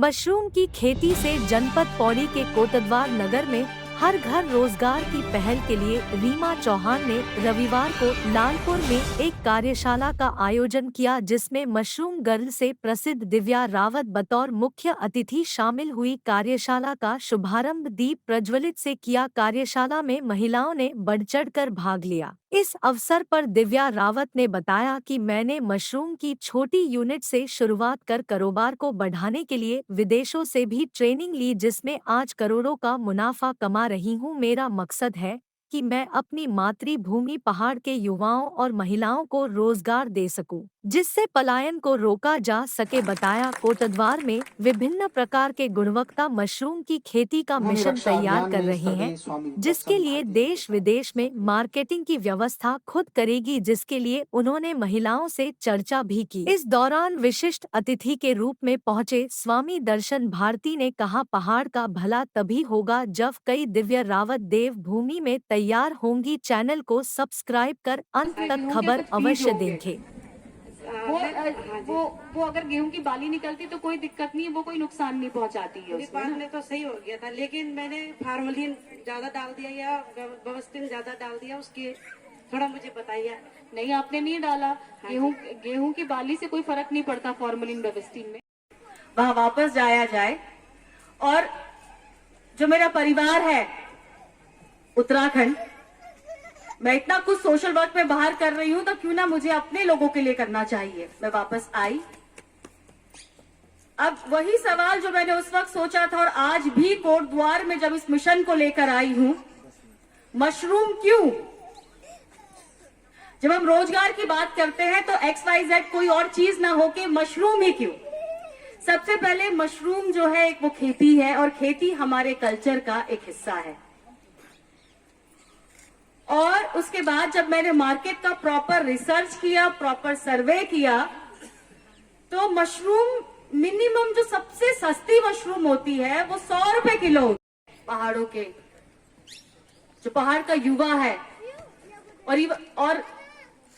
Mushroom की खेती से जनपद पौड़ी के कोटद्वार नगर में हर घर रोजगार की पहल के लिए रीमा चौहान ने रविवार को लालपुर में एक कार्यशाला का आयोजन किया, जिसमें मशरूम गर्ल से प्रसिद्ध दिव्या रावत बतौर मुख्य अतिथि शामिल हुई। कार्यशाला का शुभारंभ दीप प्रज्वलित से किया। कार्यशाला में महिलाओं ने बढ़-चढ़कर भाग लिया। इस अवसर पर दिव्या रावत ने बताया कि मैंने मशरूम की छोटी यूनिट से शुरुआत कर कारोबार को बढ़ाने के लिए विदेशों से भी ट्रेनिंग ली, जिसमें आज करोड़ों का मुनाफा कमा रही हूं। मेरा मकसद है कि मैं अपनी मातृभूमि पहाड़ के युवाओं और महिलाओं को रोजगार दे सकूं, जिससे पलायन को रोका जा सके। बताया कोटद्वार में विभिन्न प्रकार के गुणवत्ता मशरूम की खेती का मिशन तैयार कर रही हैं, जिसके लिए देश विदेश में मार्केटिंग की व्यवस्था खुद करेगी, जिसके लिए उन्होंने महिलाओं से चर्चा भी की। इस दौरान विशिष्ट अतिथि के रूप में पहुंचे स्वामी दर्शन भारती ने कहा, पहाड़ का भला तभी होगा जब कई दिव्या रावत देव भूमि में तैयार होंगी। चैनल को सब्सक्राइब कर अंत तक खबर अवश्य देखें। वो अगर गेहूं की बाली निकलती तो कोई दिक्कत नहीं है, वो कोई नुकसान नहीं पहुंचाती है। बाद में तो सही हो गया था, लेकिन मैंने फार्मलिन ज्यादा डाल दिया या बवस्तिन ज्यादा डाल दिया, उसके थोड़ा मुझे बताइए। नहीं, आपने नहीं डाला। गेहूं की बाली से कोई फर्क नहीं पड़ता फॉर्मलिन बवस्तिन में। वहां वापस जाया जाए। और जो मेरा परिवार है उत्तराखंड, मैं इतना कुछ सोशल वर्क में बाहर कर रही हूं, तो क्यों ना मुझे अपने लोगों के लिए करना चाहिए। मैं वापस आई। अब वही सवाल जो मैंने उस वक्त सोचा था और आज भी कोटद्वार में जब इस मिशन को लेकर आई हूं, मशरूम क्यों? जब हम रोजगार की बात करते हैं तो XYZ कोई और चीज ना होके मशरूम ही क्यों? सबसे पहले मशरूम जो है एक वो खेती है, और खेती हमारे कल्चर का एक हिस्सा है। और उसके बाद जब मैंने मार्केट का प्रॉपर रिसर्च किया, प्रॉपर सर्वे किया, तो मशरूम मिनिमम जो सबसे सस्ती मशरूम होती है वो 100 रुपए किलो। पहाड़ों के जो पहाड़ का युवा है और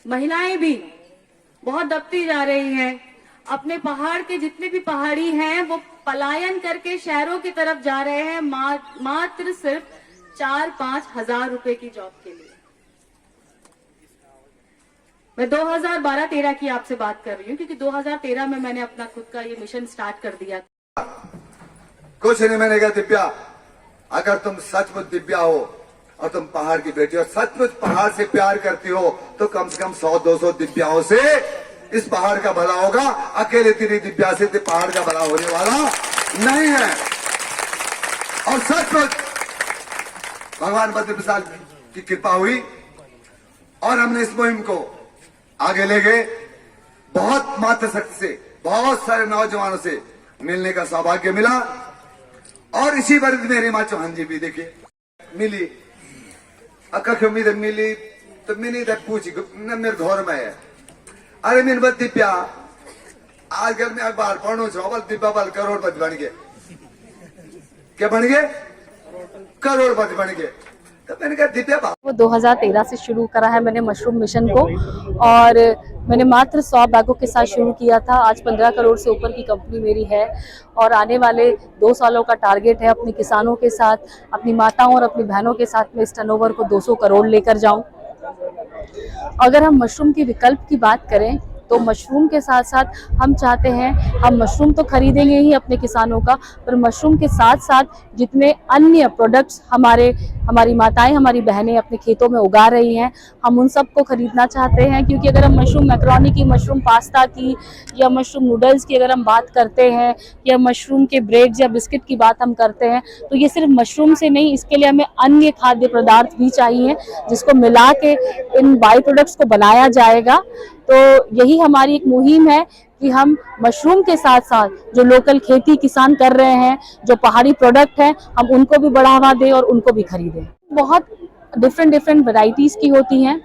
महिलाएं भी बहुत दबती जा रही हैं। अपने पहाड़ के जितने भी पहाड़ी हैं वो पलायन करके शहरों की तरफ जा रहे हैं, मात्र सिर्फ 4-5 हजार रुपए की जॉब के लिए। मैं 2012-13 की आपसे बात कर रही हूँ, क्योंकि 2013 में मैंने अपना खुद का ये मिशन स्टार्ट कर दिया। कुछ नहीं, मैंने कहा दिव्या, अगर तुम सचमुच दिव्या हो और तुम पहाड़ की बेटी और सचमुच पहाड़ से प्यार करती हो, तो कम से कम 100-200 दिव्याओं से इस पहाड़ का भला होगा। अकेले तेरी दिव्या से पहाड़ का भला होने वाला नहीं है। और सचमुच भगवान भद्र प्रसाद की कृपा हुई और हमने इस मुहिम को आगे ले गए। बहुत मातृशक्ति से बहुत सारे नौजवानों से मिलने का सौभाग्य मिला, और इसी वर्ग में रीमा चौहान जी भी देखिए मिली। अकख उम्मीद मिली तो मिली तक पूछी न मेरे घर में है। अरे मेरे बद दिव्या आज घर में बाहर पढ़ो छो, दिव्या बल करोड़पति बन गए। क्या बन गए? करोड़पति बन गए। तो मैंने कहा दिव्या वो 2013 से शुरू करा है मैंने मशरूम मिशन को, और मैंने मात्र 100 बैगों के साथ शुरू किया था। आज 15 करोड़ से ऊपर की कंपनी मेरी है, और आने वाले 2 सालों का टारगेट है अपने किसानों के साथ, अपनी माताओं और अपनी बहनों के साथ में इस टर्नओवर को 200 करोड़ लेकर जाऊं। अगर हम मशरूम के विकल्प की बात करें तो मशरूम के साथ साथ हम चाहते हैं, हम मशरूम तो खरीदेंगे ही अपने किसानों का, पर मशरूम के साथ साथ जितने अन्य प्रोडक्ट्स हमारी माताएं, हमारी बहनें अपने खेतों में उगा रही हैं, हम उन सब को खरीदना चाहते हैं। क्योंकि अगर हम मशरूम मैक्रोनी की, मशरूम पास्ता की या मशरूम नूडल्स की अगर हम बात करते हैं, या मशरूम के ब्रेड या बिस्किट की बात हम करते हैं, तो ये सिर्फ मशरूम से नहीं, इसके लिए हमें अन्य खाद्य पदार्थ भी चाहिए जिसको मिला के इन बाई प्रोडक्ट्स को बनाया जाएगा। तो यही हमारी एक मुहिम है कि हम मशरूम के साथ साथ जो लोकल खेती किसान कर रहे हैं, जो पहाड़ी प्रोडक्ट हैं, हम उनको भी बढ़ावा दें और उनको भी खरीदें। बहुत डिफरेंट वैरायटीज़ की होती हैं,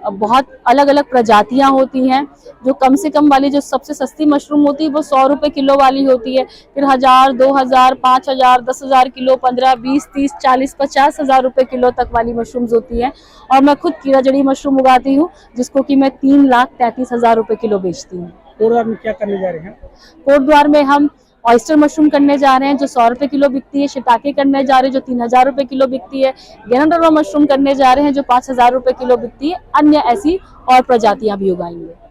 बहुत अलग अलग प्रजातियां होती हैं। जो कम से कम वाली, जो सबसे सस्ती मशरूम होती है वो 100 रुपए किलो वाली होती है। फिर 1000, 2000, 5000, 10,000 किलो, 15, 20, 30, 40, 50 हजार रुपए किलो तक वाली मशरूम्स होती हैं। और मैं खुद कीड़ा जड़ी मशरूम उगाती हूँ, जिसको कि मैं 3,33,000 रुपए किलो बेचती हूँ। कोटद्वार में क्या करने जा रहे हैं? कोटद्वार में हम ऑयस्टर मशरूम करने जा रहे हैं जो 100 रुपए किलो बिकती है, शिटाके करने जा रहे हैं जो 3000 रुपए किलो बिकती है, गैनाडोरा मशरूम करने जा रहे हैं जो 5000 रुपए किलो बिकती है, अन्य ऐसी और प्रजातियां भी उगाएंगे।